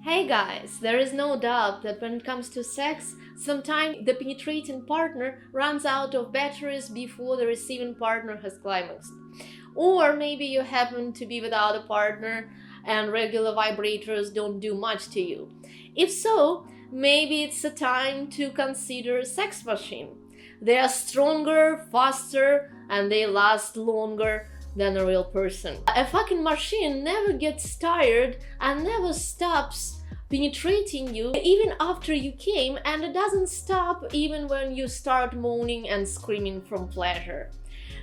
Hey guys, there is no doubt that when it comes to sex, sometimes the penetrating partner runs out of batteries before the receiving partner has climaxed. Or maybe you happen to be without a partner and regular vibrators don't do much to you. If so, maybe it's a time to consider a sex machine. They are stronger, faster, and they last longer than a real person. A fucking machine never gets tired and never stops penetrating you even after you came, and it doesn't stop even when you start moaning and screaming from pleasure.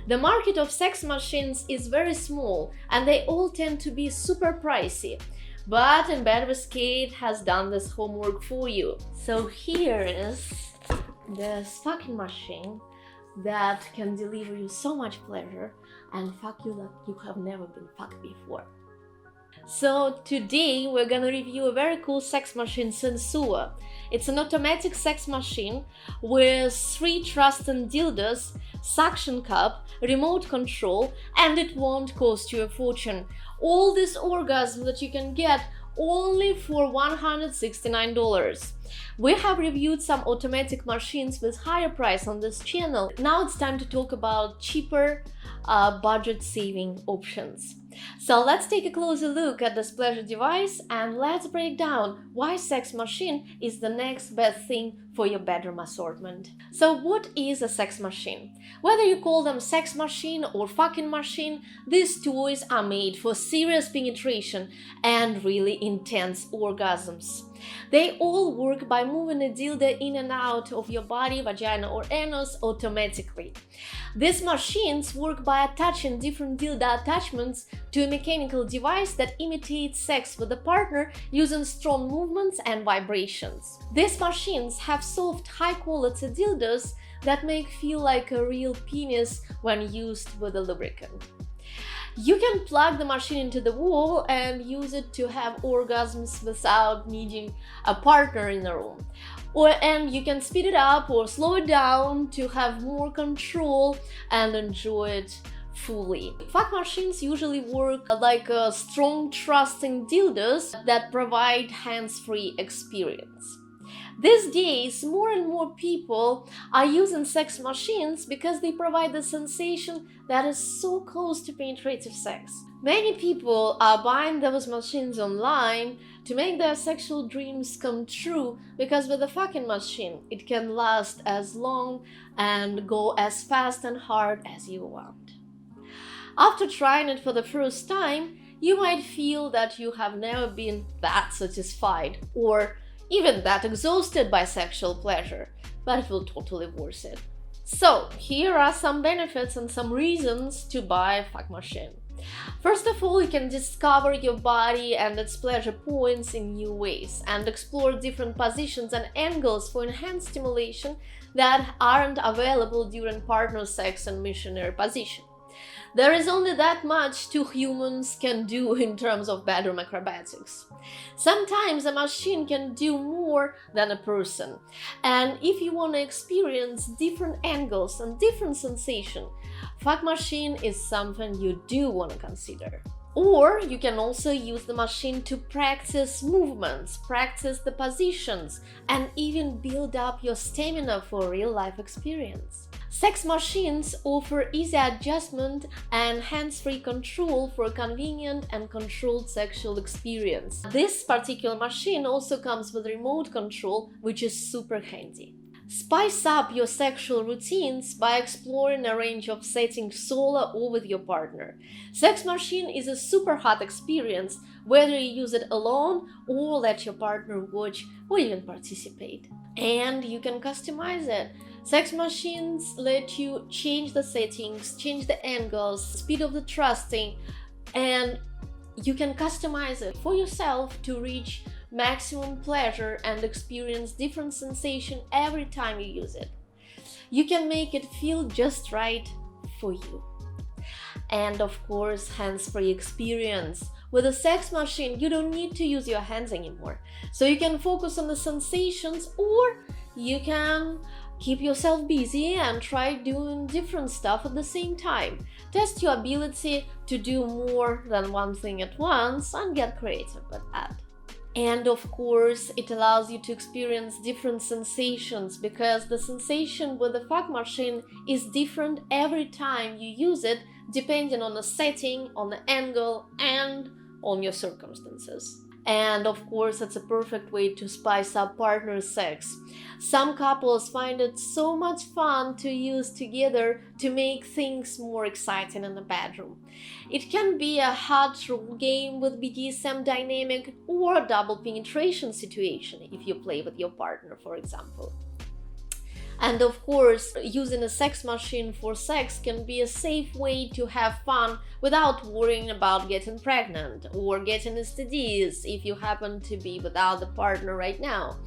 The market of sex machines is very small and they all tend to be super pricey. But inbedwKate has done this homework for you. So here is this fucking machine that can deliver you so much pleasure and fuck you like you have never been fucked before. So today we're gonna review a very cool sex machine, SENSUA. It's an automatic sex machine with 3 trusting dildos, suction cup, remote control, and it won't cost you a fortune. All this orgasm that you can get only for $169. We have reviewed some automatic machines with higher price on this channel. Now it's time to talk about cheaper, budget-saving options. So let's take a closer look at this pleasure device and let's break down why sex machine is the next best thing for your bedroom assortment. So what is a sex machine? Whether you call them sex machine or fucking machine, these toys are made for serious penetration and really intense orgasms. They all work by moving a dildo in and out of your body, vagina or anus automatically. These machines work by attaching different dildo attachments to a mechanical device that imitates sex with the partner using strong movements and vibrations. These machines have soft, high-quality dildos that make feel like a real penis when used with a lubricant. You can plug the machine into the wall and use it to have orgasms without needing a partner in the room. And you can speed it up or slow it down to have more control and enjoy it fully. Fuck machines usually work like strong, trusting dildos that provide hands-free experience. These days, more and more people are using sex machines because they provide the sensation that is so close to penetrative sex. Many people are buying those machines online to make their sexual dreams come true because with a fucking machine, it can last as long and go as fast and hard as you want. After trying it for the first time, you might feel that you have never been that satisfied or even that exhausted by sexual pleasure, but it will totally worth it. So, here are some benefits and some reasons to buy a fuck machine. First of all, you can discover your body and its pleasure points in new ways and explore different positions and angles for enhanced stimulation that aren't available during partner sex and missionary position. There is only that much two humans can do in terms of bedroom acrobatics. Sometimes a machine can do more than a person, and if you want to experience different angles and different sensation, fuck machine is something you do want to consider. Or you can also use the machine to practice movements, practice the positions, and even build up your stamina for real-life experience. Sex machines offer easy adjustment and hands-free control for a convenient and controlled sexual experience. This particular machine also comes with remote control, which is super handy. Spice up your sexual routines by exploring a range of settings solo or with your partner. Sex machine is a super hot experience, whether you use it alone or let your partner watch or even participate. And you can customize it. Sex machines let you change the settings, change the angles, speed of the thrusting, and you can customize it for yourself to reach maximum pleasure and experience different sensation every time you use it. You can make it feel just right for you. And of course, hands-free experience. With a sex machine, you don't need to use your hands anymore. So you can focus on the sensations, or you can keep yourself busy and try doing different stuff at the same time. Test your ability to do more than one thing at once and get creative with that. And of course, it allows you to experience different sensations, because the sensation with the fuck machine is different every time you use it, depending on the setting, on the angle, and on your circumstances. And of course, it's a perfect way to spice up partner sex. Some couples find it so much fun to use together to make things more exciting in the bedroom. It can be a hot role game with BDSM dynamic, or a double penetration situation if you play with your partner, for example. And of course, using a sex machine for sex can be a safe way to have fun without worrying about getting pregnant or getting STDs if you happen to be without the partner right now.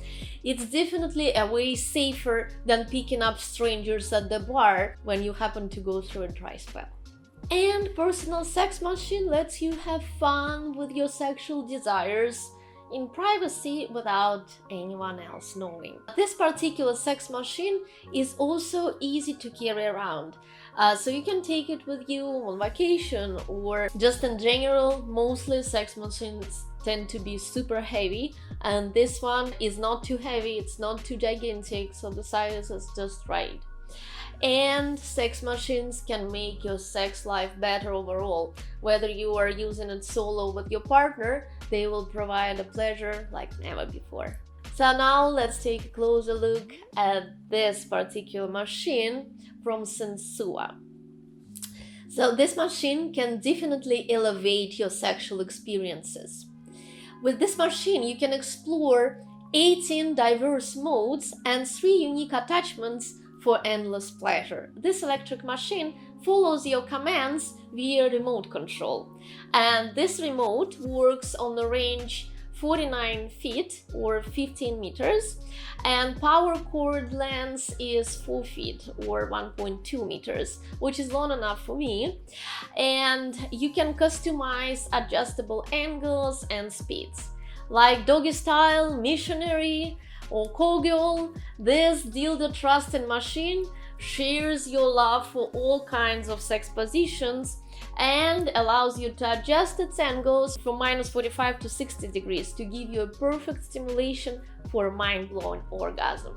It's definitely a way safer than picking up strangers at the bar when you happen to go through a dry spell. And personal sex machine lets you have fun with your sexual desires in privacy without anyone else knowing. This particular sex machine is also easy to carry around, so you can take it with you on vacation or just in general. Mostly sex machines tend to be super heavy, and this one is not too heavy, it's not too gigantic, so the size is just right. And sex machines can make your sex life better overall. Whether you are using it solo with your partner, they will provide a pleasure like never before. So now let's take a closer look at this particular machine from SENSUA. So this machine can definitely elevate your sexual experiences. With this machine, you can explore 18 diverse modes and 3 unique attachments for endless pleasure. This electric machine follows your commands via remote control, and this remote works on the range 49 feet or 15 meters, and power cord length is 4 feet or 1.2 meters, which is long enough for me. And you can customize adjustable angles and speeds, like doggy style, missionary, or cowgirl. This dildo trusting machine shares your love for all kinds of sex positions and allows you to adjust its angles from -45 to 60 degrees to give you a perfect stimulation for a mind-blowing orgasm.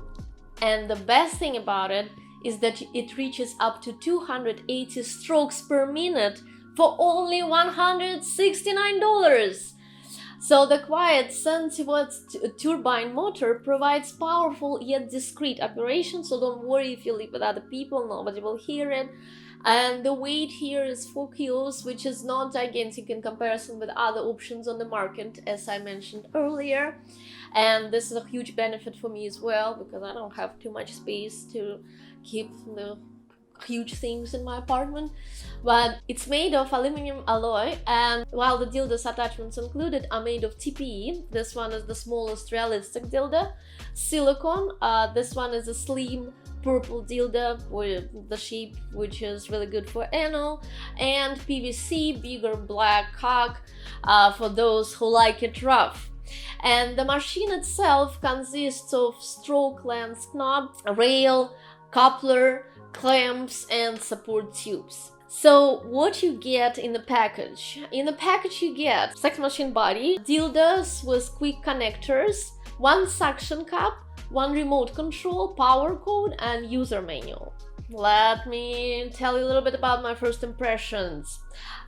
And the best thing about it is that it reaches up to 280 strokes per minute for only $169. So the quiet SENSUA turbine motor provides powerful yet discreet operation, so don't worry if you live with other people, nobody will hear it. And the weight here is 4 kilos, which is not gigantic in comparison with other options on the market, as I mentioned earlier. And this is a huge benefit for me as well, because I don't have too much space to keep the huge things in my apartment. But it's made of aluminum alloy, and while the dildos attachments included are made of TPE, this one is the smallest realistic dildo. Silicone, this one is a slim purple dildo with the shape which is really good for anal, and PVC bigger black cock for those who like it rough. And the machine itself consists of stroke length knob, rail, coupler, clamps, and support tubes. So what you get in the package? In the package you get sex machine body, dildos with quick connectors, 1 suction cup, 1 remote control, power cord, and user manual. Let me tell you a little bit about my first impressions.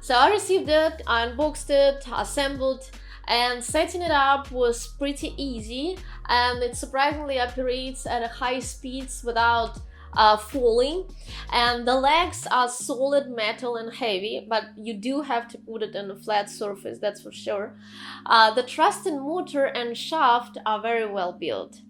So I received it, I unboxed it, assembled, and setting it up was pretty easy, and it surprisingly operates at a high speeds without falling. And the legs are solid metal and heavy, but you do have to put it on a flat surface, that's for sure. The thrusting motor and shaft are very well built.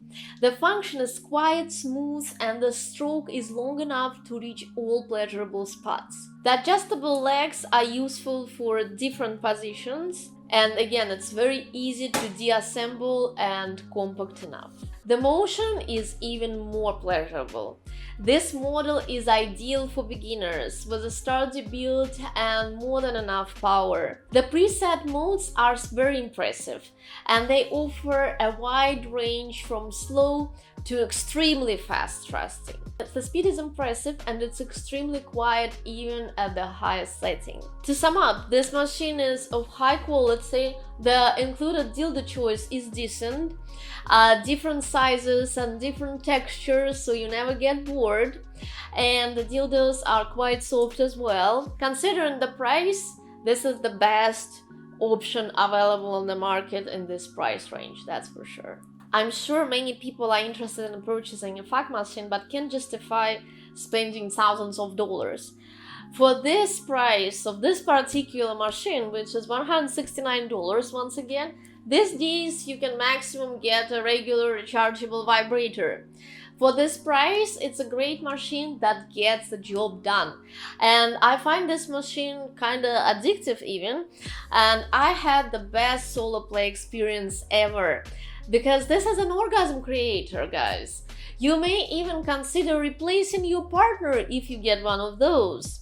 The function is quiet, smooth, and the stroke is long enough to reach all pleasurable spots. The adjustable legs are useful for different positions, and again, it's very easy to deassemble and compact enough. The motion is even more pleasurable. This model is ideal for beginners with a sturdy build and more than enough power. The preset modes are very impressive, and they offer a wide range from slow to extremely fast thrusting. The speed is impressive and it's extremely quiet even at the highest setting. To sum up, this machine is of high quality, the included dildo choice is decent, different sizes and different textures so you never get bored, and the dildos are quite soft as well. Considering the price, this is the best option available on the market in this price range, that's for sure. I'm sure many people are interested in purchasing a fuck machine but can't justify spending thousands of dollars. For this price of this particular machine, which is $169 once again, these days you can maximum get a regular rechargeable vibrator. For this price, it's a great machine that gets the job done. And I find this machine kinda addictive even, and I had the best solo play experience ever. Because this is an orgasm creator, guys. You may even consider replacing your partner if you get one of those.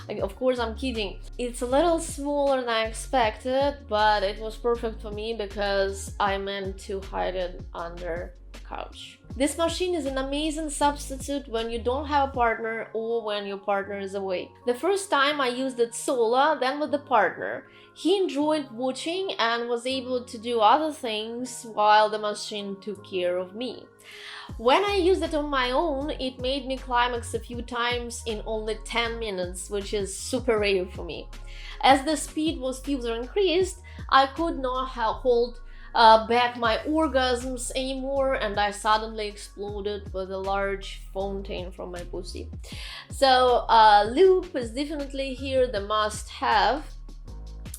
Of course, I'm kidding. It's a little smaller than I expected, but it was perfect for me because I meant to hide it under the couch. This machine is an amazing substitute when you don't have a partner or when your partner is away. The first time I used it solo, then with the partner. He enjoyed watching and was able to do other things while the machine took care of me. When I used it on my own, it made me climax a few times in only 10 minutes, which is super rare for me. As the speed was further increased, I could not hold back my orgasms anymore, and I suddenly exploded with a large fountain from my pussy. So lube is definitely here the must-have,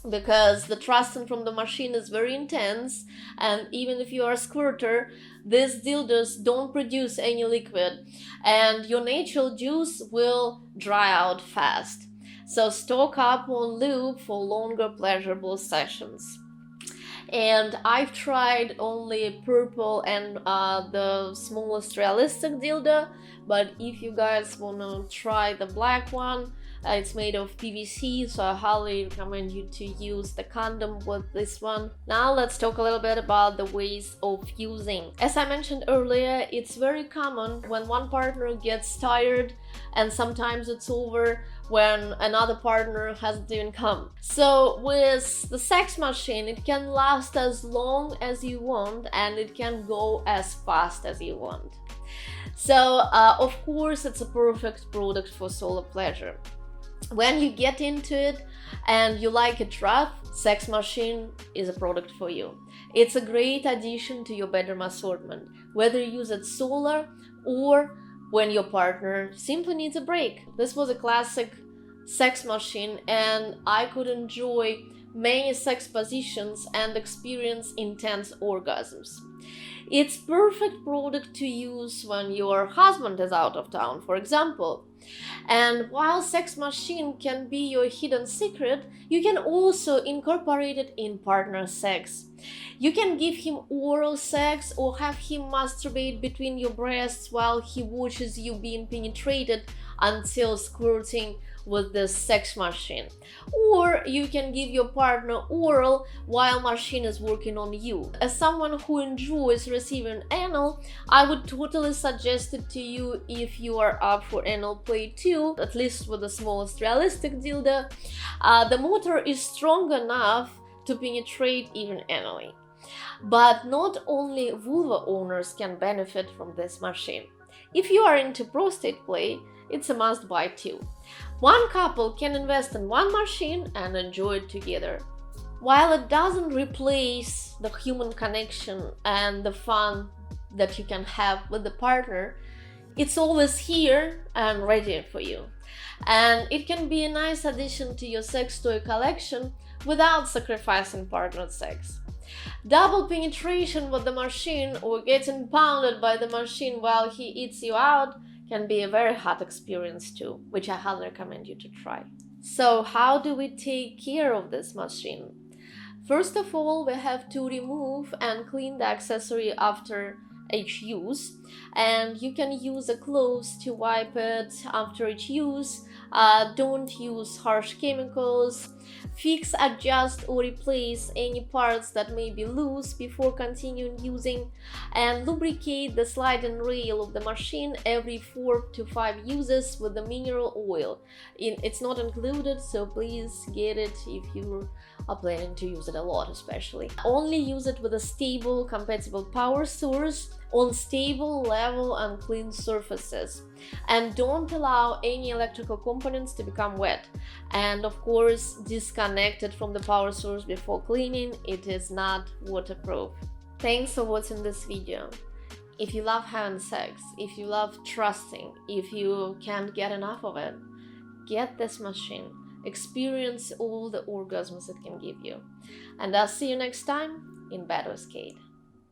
because the thrusting from the machine is very intense, and even if you are a squirter, these dildos don't produce any liquid and your natural juice will dry out fast. So stock up on lube for longer pleasurable sessions. And I've tried only purple and the smallest realistic dildo, but if you guys wanna try the black one, it's made of PVC, so I highly recommend you to use the condom with this one. Now let's talk a little bit about the ways of using. As I mentioned earlier, it's very common when one partner gets tired, and sometimes it's over when another partner hasn't even come. So with the sex machine, it can last as long as you want and it can go as fast as you want. So of course it's a perfect product for solo pleasure. When you get into it and you like it rough, sex machine is a product for you. It's a great addition to your bedroom assortment, whether you use it solo or when your partner simply needs a break. This was a classic sex machine and I could enjoy many sex positions and experience intense orgasms. It's perfect product to use when your husband is out of town, for example. And while sex machine can be your hidden secret, you can also incorporate it in partner sex. You can give him oral sex or have him masturbate between your breasts while he watches you being penetrated until squirting with the sex machine. Or you can give your partner oral while machine is working on you. As someone who enjoys receiving anal, I would totally suggest it to you if you are up for anal play too, at least with the smallest realistic dildo. The motor is strong enough to penetrate even anally. But not only vulva owners can benefit from this machine. If you are into prostate play, it's a must-buy too. One couple can invest in one machine and enjoy it together. While it doesn't replace the human connection and the fun that you can have with the partner, it's always here and ready for you. And it can be a nice addition to your sex toy collection without sacrificing partner sex. Double penetration with the machine or getting pounded by the machine while he eats you out can be a very hot experience too, which I highly recommend you to try. So how do we take care of this machine? First of all, we have to remove and clean the accessory after each use, and you can use a cloth to wipe it after each use. Don't use harsh chemicals. Fix, adjust, or replace any parts that may be loose before continuing using, and lubricate the sliding rail of the machine every 4 to 5 uses with the mineral oil. It's not included, so please get it if you are planning to use it a lot. Especially only use it with a stable compatible power source on stable, level and clean surfaces, and don't allow any electrical components to become wet, and of course disconnect it from the power source before cleaning. It is not waterproof. Thanks for watching this video. If you love having sex, if you love trusting, if you can't get enough of it, get this machine. Experience all the orgasms it can give you. And I'll see you next time in bed with Kate.